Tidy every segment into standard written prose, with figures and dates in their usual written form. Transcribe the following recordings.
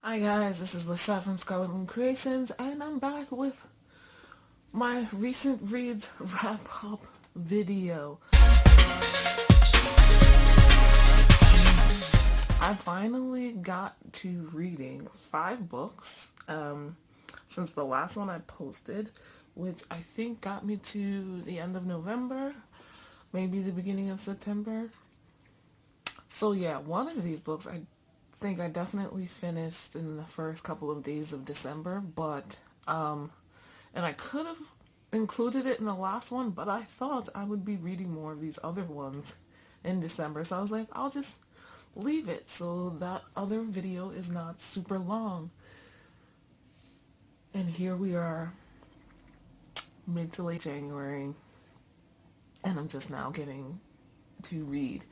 Hi guys, this is LaShaw from Scarlet Moon Creations, and I'm back with my recent reads wrap-up video. I finally got to reading 5 books since the last one I posted, which I think got me to the end of November, maybe the beginning of September. So yeah, one of these books I think I definitely finished in the first couple of days of December, but and I could have included it in the last one, but I thought I would be reading more of these other ones in December, so I was like, I'll just leave it so that other video is not super long. And here we are, mid to late January, and I'm just now getting to read.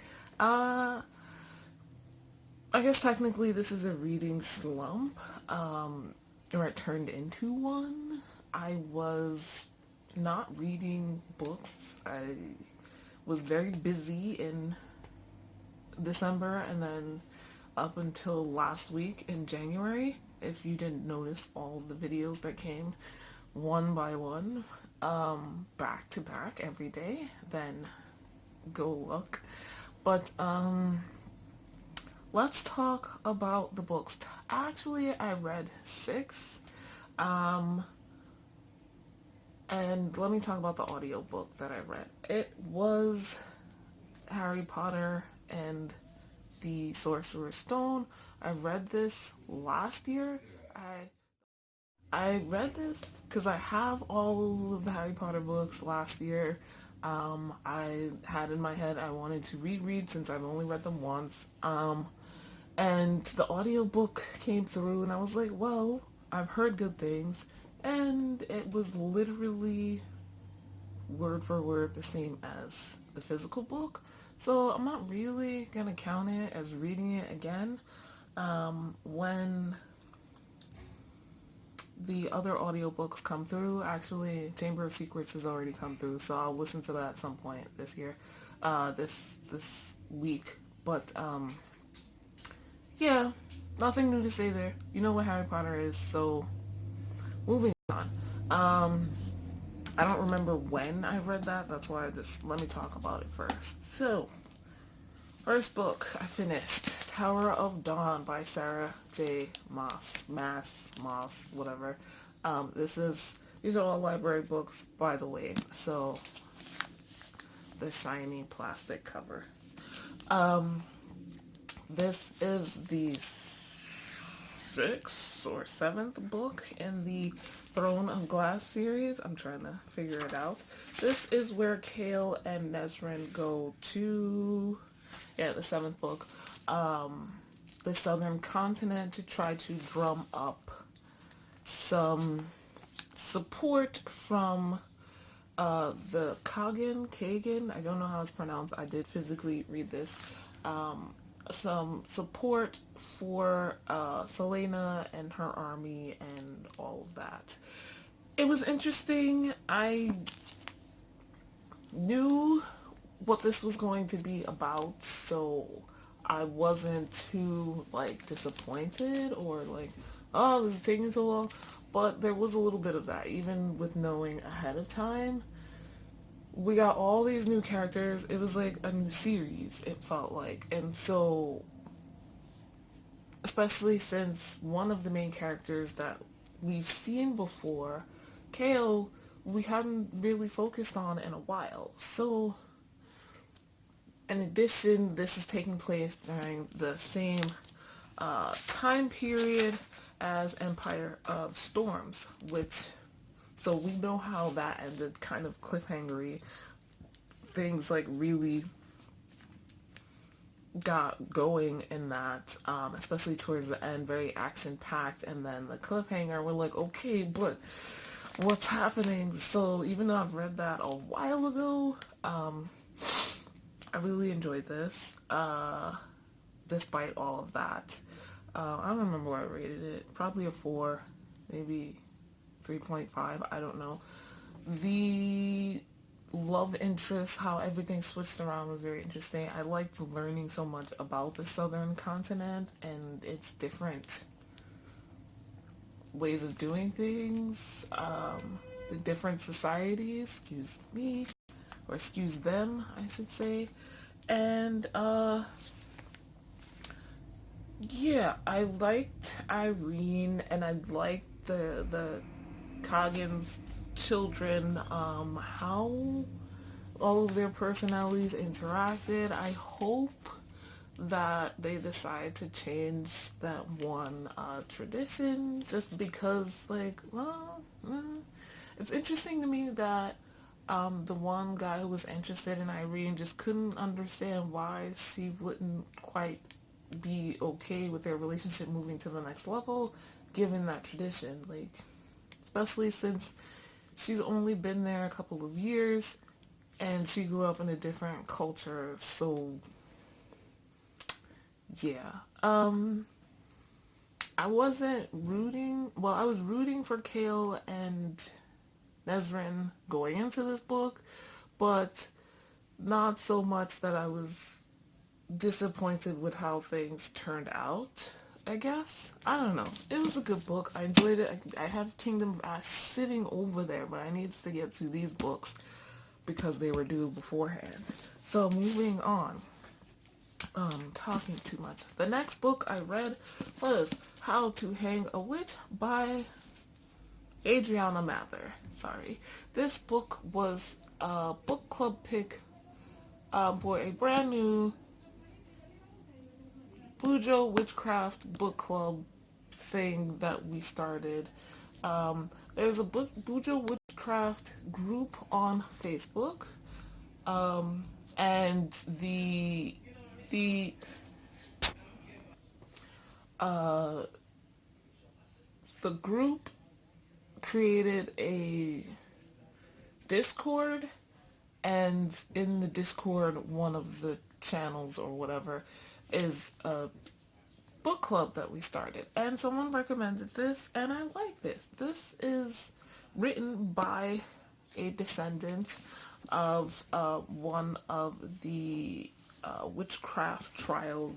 I guess technically this is a reading slump, or it turned into one. I was not reading books. I was very busy in December and then up until last week in January. If you didn't notice all the videos that came one by one, back to back every day, then go look. But let's talk about the books. Actually, I read 6. And let me talk about the audiobook that I read. It was Harry Potter and the Sorcerer's Stone. I read this last year. I read this because I have all of the Harry Potter books last year. I had in my head I wanted to reread since I've only read them once. And the audiobook came through and I was like, well, I've heard good things. And it was literally word for word the same as the physical book. So I'm not really going to count it as reading it again. When the other audiobooks come through, actually Chamber of Secrets has already come through, so I'll listen to that at some point this year, this week. But yeah, nothing new to say there. You know what Harry Potter is, so moving on. I don't remember when I read that. That's why let me talk about it first. So, first book I finished, Tower of Dawn by Sarah J. Moss, whatever. These are all library books, by the way. So, the shiny plastic cover. This is the 6th or 7th book in the Throne of Glass series. I'm trying to figure it out. This is where Kale and Nesrin go to, the 7th book, the southern continent to try to drum up some support from the Kagan, I don't know how it's pronounced. I did physically read this. Some support for Selena and her army and all of that. It was interesting. I knew what this was going to be about, so I wasn't too disappointed or oh, this is taking so long. But there was a little bit of that, even with knowing ahead of time. We got all these new characters. It was like a new series, it felt like. And so, especially since one of the main characters that we've seen before, Kale, we hadn't really focused on in a while. So, in addition, this is taking place during the same time period as Empire of Storms, so we know how that ended, kind of cliffhangery. Things really got going in that, especially towards the end, very action-packed, and then the cliffhanger, we're like, okay, but what's happening? So even though I've read that a while ago, I really enjoyed this, despite all of that. I don't remember what I rated it. Probably a 4, maybe 3.5, I don't know. The love interest, how everything switched around was very interesting. I liked learning so much about the southern continent and its different ways of doing things, the different societies, excuse me, or excuse them, I should say. And yeah, I liked Irene, and I liked the Coggins children, how all of their personalities interacted. I hope that they decide to change that one tradition, just because, like, well, it's interesting to me that the one guy who was interested in Irene just couldn't understand why she wouldn't quite be okay with their relationship moving to the next level, given that tradition. Like, especially since she's only been there a couple of years and she grew up in a different culture. So yeah, I wasn't rooting, well, I was rooting for Kale and Nesrin going into this book, but not so much that I was disappointed with how things turned out, I guess. I don't know. It was a good book. I enjoyed it. I have Kingdom of Ash sitting over there, but I need to get to these books because they were due beforehand. So moving on. Talking too much. The next book I read was How to Hang a Witch by Adriana Mather. Sorry. This book was a book club pick for a brand new Bujo Witchcraft book club thing that we started. There's a Bujo Witchcraft group on Facebook, and the uh, the group created a Discord, and in the Discord, one of the channels or whatever is a book club that we started, and someone recommended this, and I like this. This is written by a descendant of one of the witchcraft trial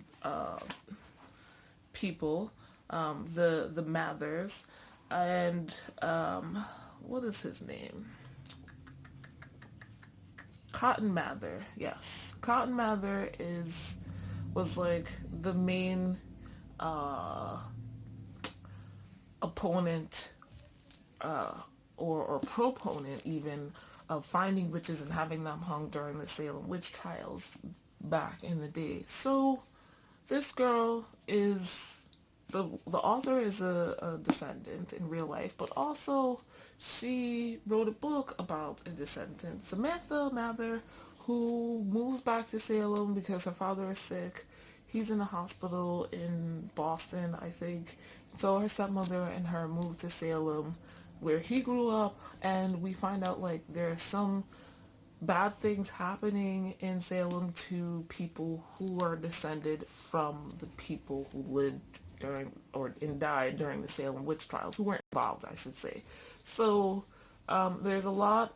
people, the Mathers, and what is his name? Cotton Mather. Yes, Cotton Mather was like the main opponent or proponent even of finding witches and having them hung during the Salem witch trials back in the day. So this girl is the author is a descendant in real life, but also she wrote a book about a descendant, Samantha Mather, who moves back to Salem because her father is sick. He's in a hospital in Boston, I think. So her stepmother and her moved to Salem, where he grew up, and we find out like there's some bad things happening in Salem to people who are descended from the people who lived during and died during the Salem witch trials, who weren't involved, I should say. So there's a lot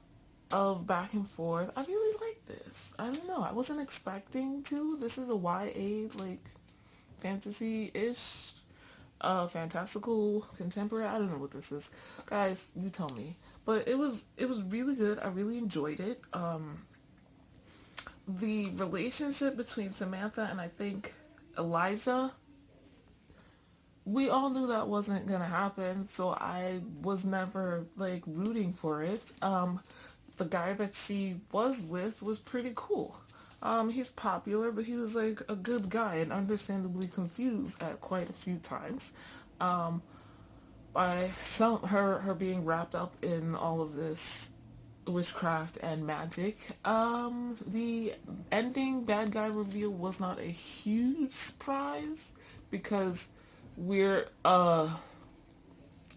of back and forth. I really like this. I don't know. I wasn't expecting to. This is a YA, like, fantasy-ish, fantastical contemporary. I don't know what this is. Guys, you tell me. But it was really good. I really enjoyed it. The relationship between Samantha and I think Elijah, we all knew that wasn't gonna happen, so I was never like rooting for it. The guy that she was with was pretty cool. He's popular, but he was like a good guy and understandably confused at quite a few times by her being wrapped up in all of this witchcraft and magic. The ending bad guy reveal was not a huge surprise because we're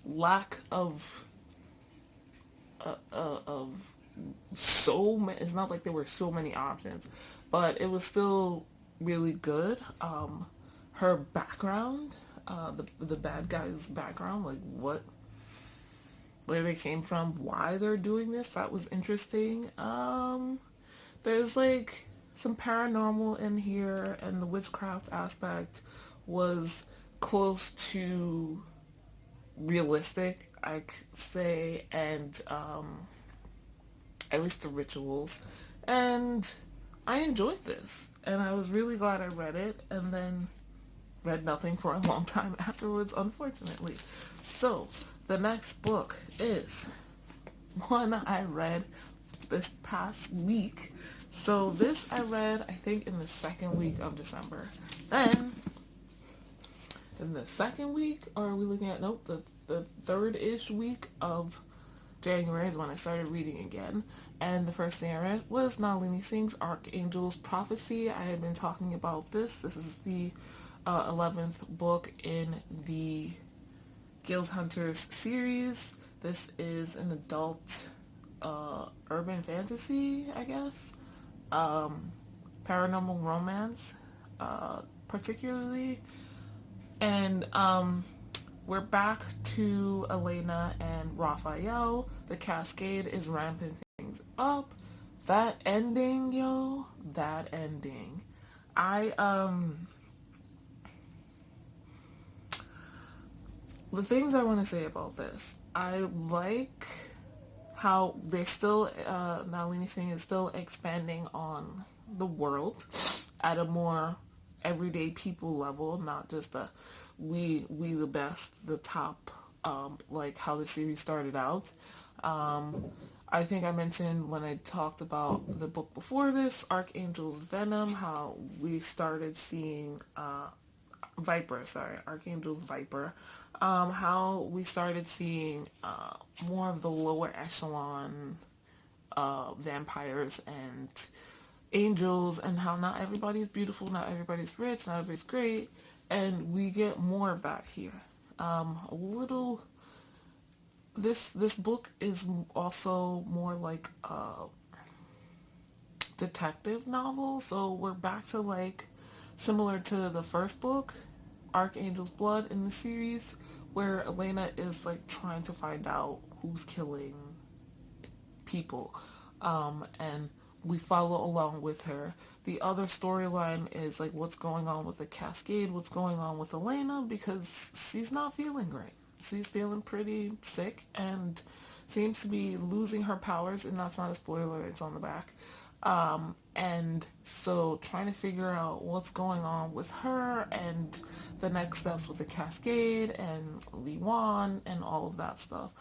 lack of so many. It's not like there were so many options, but it was still really good. Her background, the bad guy's background, like where they came from, why they're doing this, that was interesting. There's like some paranormal in here, and the witchcraft aspect was close to realistic, I could say, and at least the rituals. And I enjoyed this, and I was really glad I read it, and then read nothing for a long time afterwards, unfortunately. So, the next book is one I read this past week. So this I read, I think, in the second week of December. Then, in the second week, or are we looking at, nope, the third-ish week of January is when I started reading again. And the first thing I read was Nalini Singh's Archangels Prophecy. I had been talking about this. This is the 11th book in the Guild Hunters series. This is an adult urban fantasy, I guess. Paranormal romance, particularly. And we're back to Elena and Raphael. The Cascade is ramping things up. That ending, yo, that ending. The things I want to say about this, I like how they're still, Nalini Singh is still expanding on the world at a more everyday people level, not just a we the best, the top, like how the series started out. I think I mentioned when I talked about the book before this, Archangel's Venom, how we started seeing Archangel's Viper, how we started seeing more of the lower echelon vampires and angels, and how not everybody's beautiful, not everybody's rich, not everybody's great, and we get more of that here. A little. This book is also more like a detective novel, so we're back to like similar to the first book, Archangel's Blood in the series, where Elena is like trying to find out who's killing people, and we follow along with her. The other storyline is like what's going on with the Cascade, what's going on with Elena, because she's not feeling great. She's feeling pretty sick and seems to be losing her powers, and that's not a spoiler, it's on the back. And so trying to figure out what's going on with her and the next steps with the Cascade and Li Wan and all of that stuff.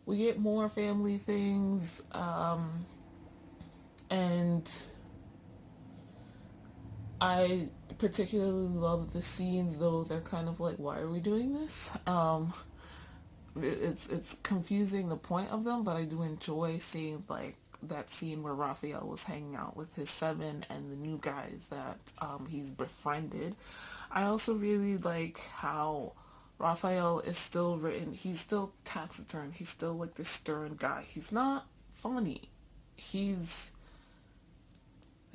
We get more family things, and I particularly love the scenes, though they're kind of like, why are we doing this? It's confusing the point of them, but I do enjoy seeing like that scene where Raphael was hanging out with his seven and the new guys that he's befriended. I also really like how Raphael is still written, he's still taciturn, he's still like this stern guy. He's not funny. He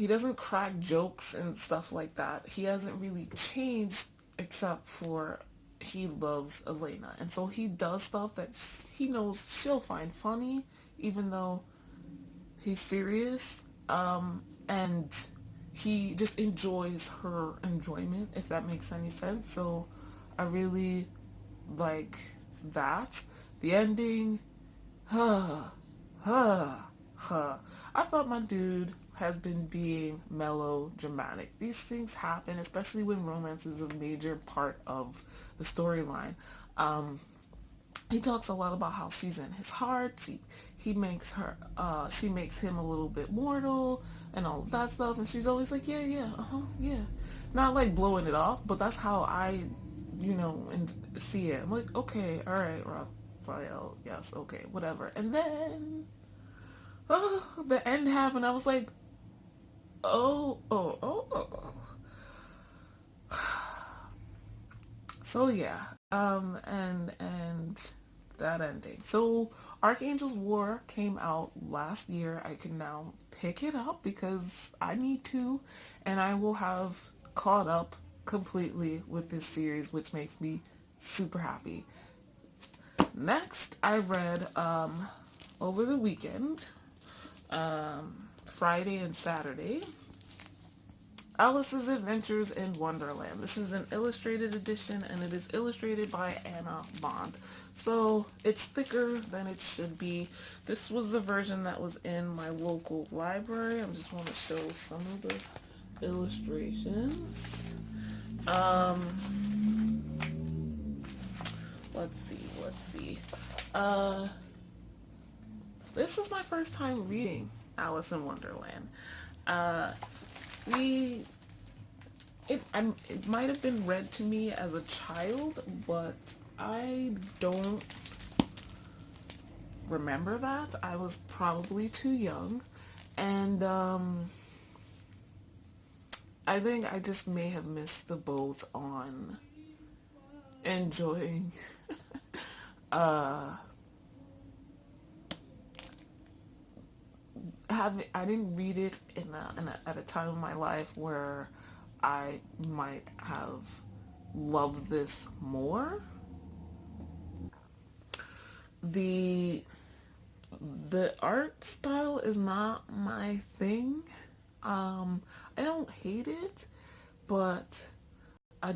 doesn't crack jokes and stuff like that. He hasn't really changed except for he loves Elena. And so he does stuff that he knows she'll find funny, even though he's serious. And he just enjoys her enjoyment, if that makes any sense. So I really like that. The ending, I thought my dude has been being melodramatic. These things happen, especially when romance is a major part of the storyline. He talks a lot about how she's in his heart. He makes her, she makes him a little bit mortal and all of that stuff. And she's always like, yeah. Not like blowing it off, but that's how I, and see it. I'm like, okay, all right, Raphael, yes, okay, whatever. And then, the end happened. I was like, oh. So yeah, and that ending. So Archangel's War came out last year. I can now pick it up because I need to, and I will have caught up completely with this series, which makes me super happy. Next, I read over the weekend, Friday and Saturday, Alice's Adventures in Wonderland. This is an illustrated edition and it is illustrated by Anna Bond. So it's thicker than it should be. This was the version that was in my local library. I just want to show some of the illustrations. Um, let's see. Uh, this is my first time reading Alice in Wonderland. Uh, we it might have been read to me as a child, but I don't remember that. I was probably too young, and I think I just may have missed the boat on enjoying uh I didn't read it at a time in my life where I might have loved this more. The the art style is not my thing. I don't hate it, but I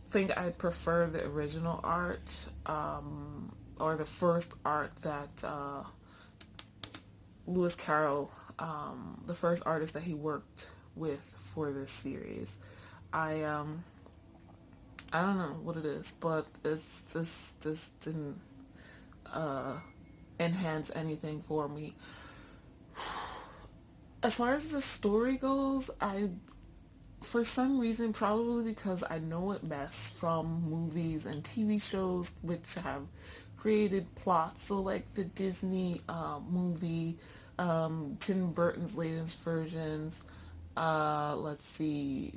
think I prefer the original art, or the first art that Lewis Carroll, the first artist that he worked with for this series. I don't know what it is, but this didn't uh, enhance anything for me. As far as the story goes, for some reason, probably because I know it best from movies and TV shows which have created plots. So like the Disney movie, Tim Burton's latest versions. Let's see.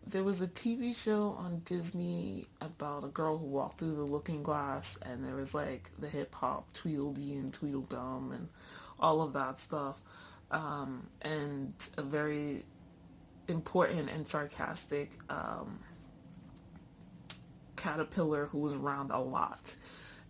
There was a TV show on Disney about a girl who walked through the looking glass, and there was like the hip hop Tweedledee and Tweedledum and all of that stuff. And a very important and sarcastic caterpillar who was around a lot.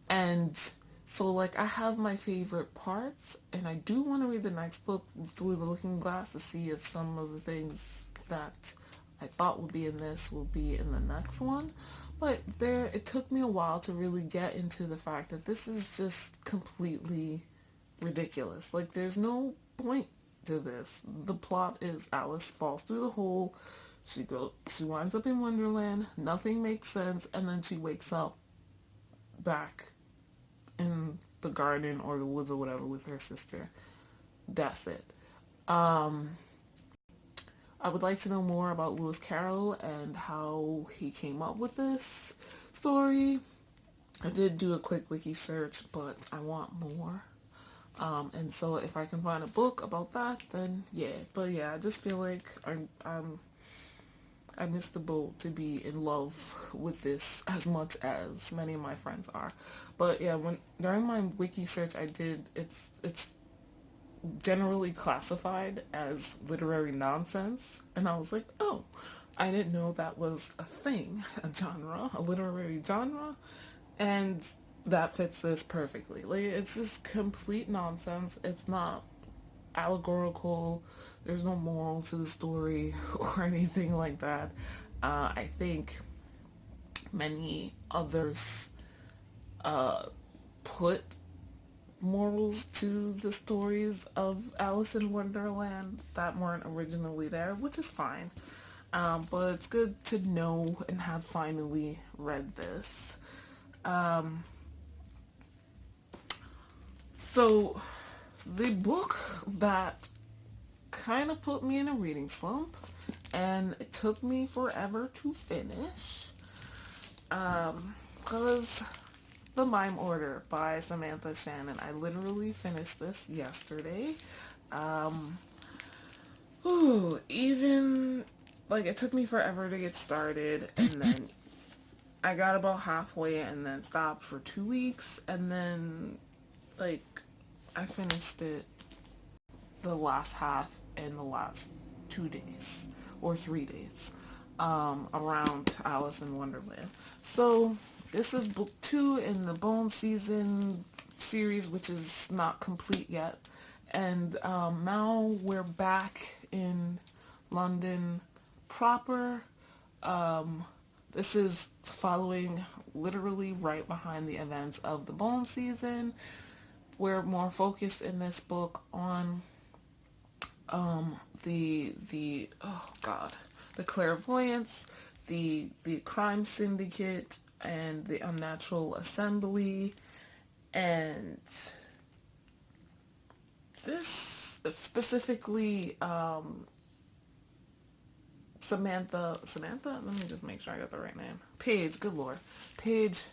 And so, like, I have my favorite parts, and I do want to read the next book, Through the Looking Glass, to see if some of the things that I thought would be in this will be in the next one. But it took me a while to really get into the fact that this is just completely ridiculous. Like, there's no point to this. The plot is Alice falls through the hole. She winds up in Wonderland. Nothing makes sense, and then she wakes up back in the garden or the woods or whatever with her sister. That's it. Um, I would like to know more about Lewis Carroll and how he came up with this story. I did do a quick wiki search, but I want more. And so if I can find a book about that, then yeah. But yeah, I just feel like I missed the boat to be in love with this as much as many of my friends are. But yeah, when during my wiki search, it's generally classified as literary nonsense, and I was like, oh, I didn't know that was a thing, a genre, a literary genre, and that fits this perfectly. Like, it's just complete nonsense. It's not allegorical. There's no moral to the story or anything like that. I think many others put morals to the stories of Alice in Wonderland that weren't originally there, which is fine. But it's good to know and have finally read this. Um, so, the book that kind of put me in a reading slump, and it took me forever to finish, was The Mime Order by Samantha Shannon. I literally finished this yesterday. Even, like, it took me forever to get started, and then I got about halfway and then stopped for 2 weeks, and then, like, I finished it the last half in the last 2 days or 3 days, around Alice in Wonderland. So this is book 2 in the Bone Season series, which is not complete yet. And now we're back in London proper. This is following literally right behind the events of the Bone season. We're more focused in this book on the clairvoyance, the crime syndicate, and the unnatural assembly, and this specifically Samantha, let me just make sure I got the right name. Paige, good lord. Paige,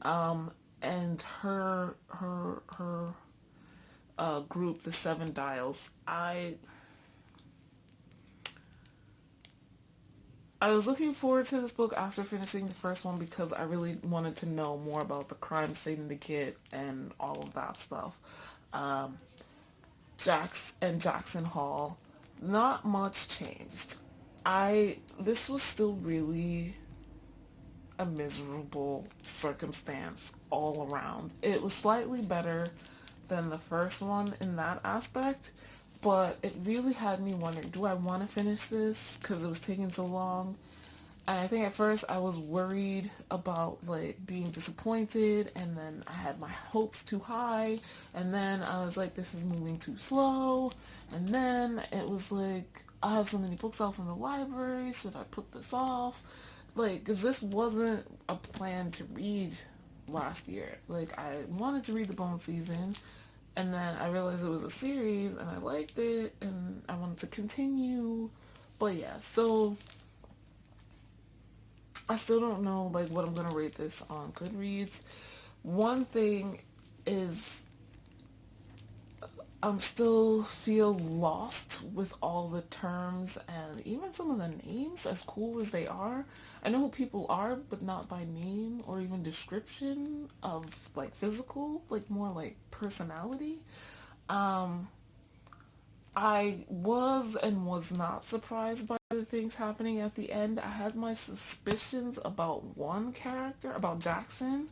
and her group, the Seven Dials. I was looking forward to this book after finishing the first one because I really wanted to know more about the crime syndicate and all of that stuff. Jackson Hall, not much changed. This was still really a miserable circumstance all around. It was slightly better than the first one in that aspect, but it really had me wondering, do I want to finish this because it was taking so long? And I think at first I was worried about like being disappointed, and then I had my hopes too high, and then I was like, this is moving too slow, and then it was like, I have so many books out from the library, should I put this off? Like, because this wasn't a plan to read last year. Like, I wanted to read the Bone season, and then I realized it was a series, and I liked it, and I wanted to continue. But yeah, so I still don't know like what I'm gonna rate this on Goodreads. One thing is I'm still feel lost with all the terms and even some of the names, as cool as they are. I know who people are, but not by name or even description of like physical, like more like personality. I was and was not surprised by the things happening at the end. I had my suspicions about one character, about Jackson,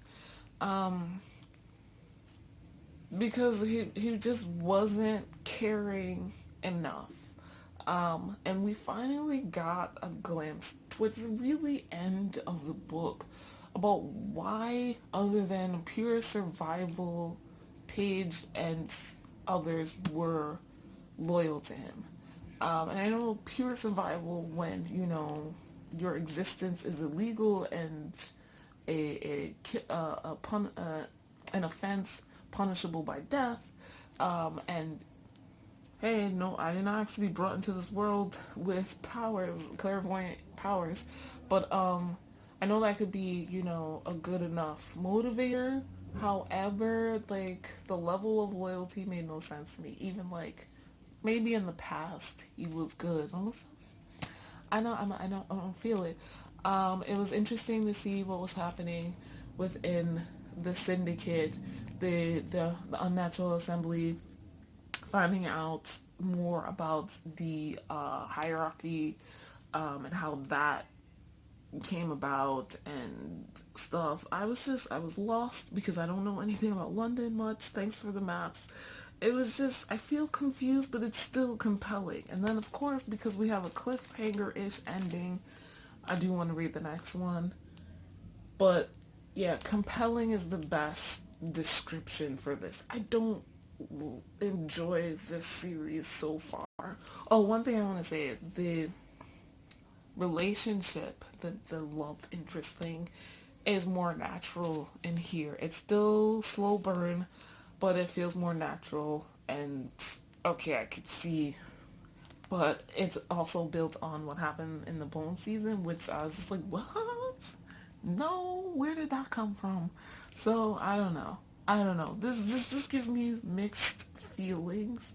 because he just wasn't caring enough. And we finally got a glimpse towards the really end of the book about why, other than pure survival, Paige and others were loyal to him. And I know pure survival when, you know, your existence is illegal and an offense punishable by death. And hey, no, I didn't ask to be brought into this world with powers, clairvoyant powers. But I know that could be, you know, a good enough motivator. However, like, the level of loyalty made no sense to me. Even like maybe in the past he was good. I don't feel it. It was interesting to see what was happening within the syndicate, the unnatural assembly, finding out more about the hierarchy, and how that came about and stuff. I was lost because I don't know anything about London much. Thanks for the maps. It was just, I feel confused, but it's still compelling. And then, of course, because we have a cliffhanger-ish ending, I do want to read the next one. But, yeah, compelling is the best description for this. I don't enjoy this series so far. Oh, one thing I want to say, the relationship, the love interest thing, is more natural in here. It's still slow burn, but it feels more natural, and okay, I could see, but it's also built on what happened in the Bone season, which I was just like, what? No, where did that come from? So I don't know. This gives me mixed feelings,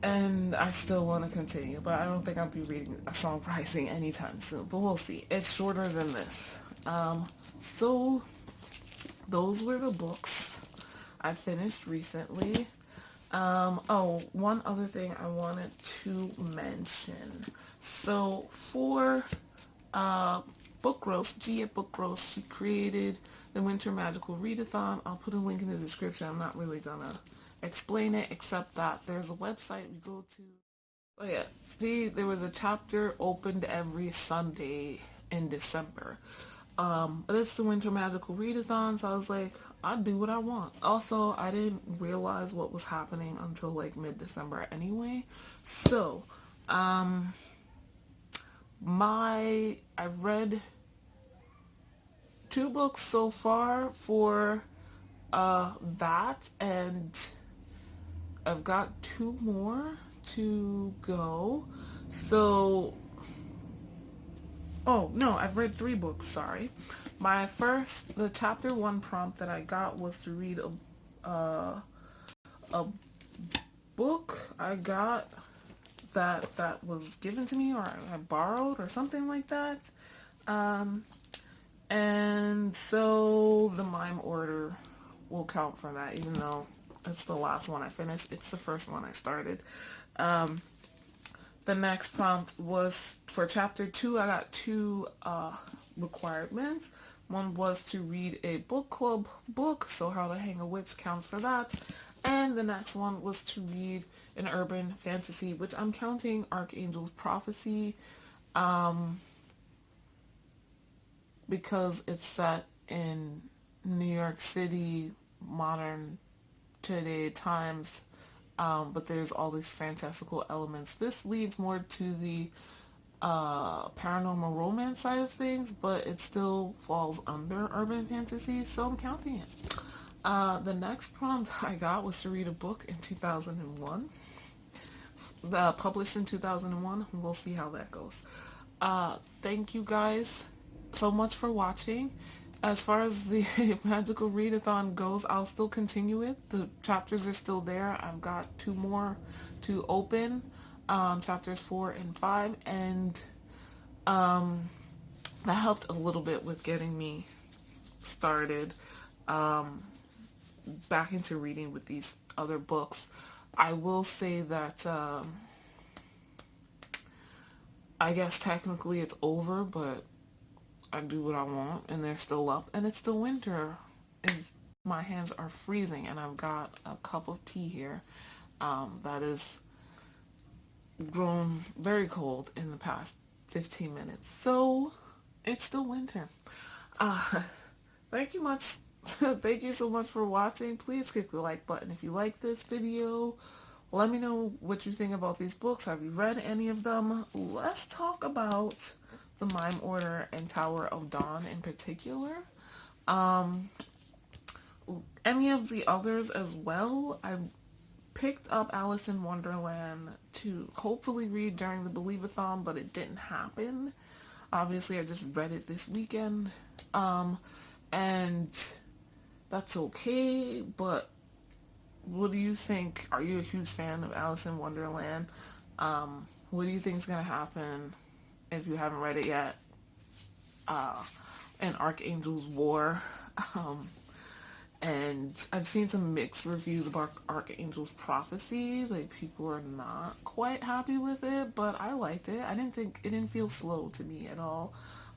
and I still want to continue, but I don't think I'll be reading A Song Rising anytime soon. But we'll see. It's shorter than this. So those were the books I finished recently. Oh, one other thing I wanted to mention. So for Book Roast, G at Book Roast, she created the Winter Magical Readathon. I'll put a link in the description. I'm not really gonna explain it, except that there's a website we go to Oh yeah, see, there was a chapter opened every Sunday in December. But it's the Winter Magical Readathon, so I was like, I'd do what I want. Also, I didn't realize what was happening until like mid-December anyway. So, I've read 2 books so far for that, and I've got 2 more to go. So, oh no, I've read 3 books, sorry. The chapter 1 prompt that I got was to read a book I got that was given to me, or I borrowed, or something like that. Um, and so the Mime Order will count for that, even though it's the last one I finished. It's the first one I started. Um, the next prompt was for chapter 2. I got 2 requirements. One was to read a book club book, so How to Hang a Witch counts for that. And the next one was to read an urban fantasy, which I'm counting Archangels Prophecy, because it's set in New York City, modern today times, but there's all these fantastical elements. This leads more to the paranormal romance side of things, but it still falls under urban fantasy, so I'm counting it. The next prompt I got was to read a book in 2001, published in 2001. We'll see how that goes. Thank you guys so much for watching. As far as the Magical Readathon goes, I'll still continue it. The chapters are still there. I've got 2 more to open, chapters 4 and 5, and that helped a little bit with getting me started back into reading with these other books. I will say that I guess technically it's over, but I do what I want, and they're still up, and it's the winter, and my hands are freezing, and I've got a cup of tea here that is grown very cold in the past 15 minutes, so it's still winter. Uh, thank you much. Thank you so much for watching. Please click the like button if you like this video. Let me know what you think about these books. Have you read any of them? Let's talk about the Mime Order and Tower of Dawn in particular. Any of the others as well. I picked up Alice in Wonderland to hopefully read during the Believeathon, but it didn't happen. Obviously, I just read it this weekend. And that's okay, but what do you think? Are you a huge fan of Alice in Wonderland? What do you think is going to happen if you haven't read it yet? In Archangel's War. And I've seen some mixed reviews about Archangel's Prophecy. Like, people are not quite happy with it, but I liked it. It didn't feel slow to me at all.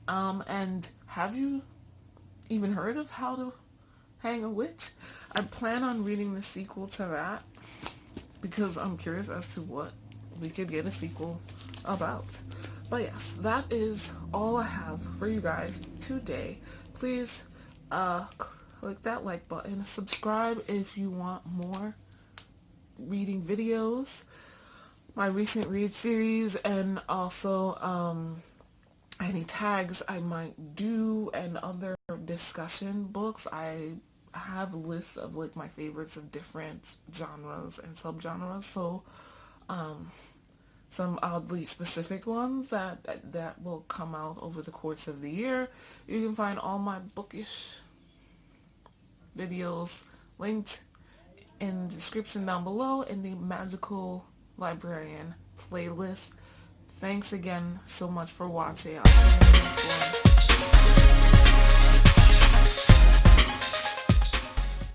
And have you even heard of How to Hang a Witch? I plan on reading the sequel to that because I'm curious as to what we could get a sequel about. But yes, that is all I have for you guys today. Please click that like button. Subscribe if you want more reading videos, my recent read series, and also any tags I might do and other discussion books. I have lists of like my favorites of different genres and subgenres, so some oddly specific ones that will come out over the course of the year. You can find all my bookish videos linked in the description down below in the Magical Librarian playlist. Thanks again so much for watching. I'll see you in the next one.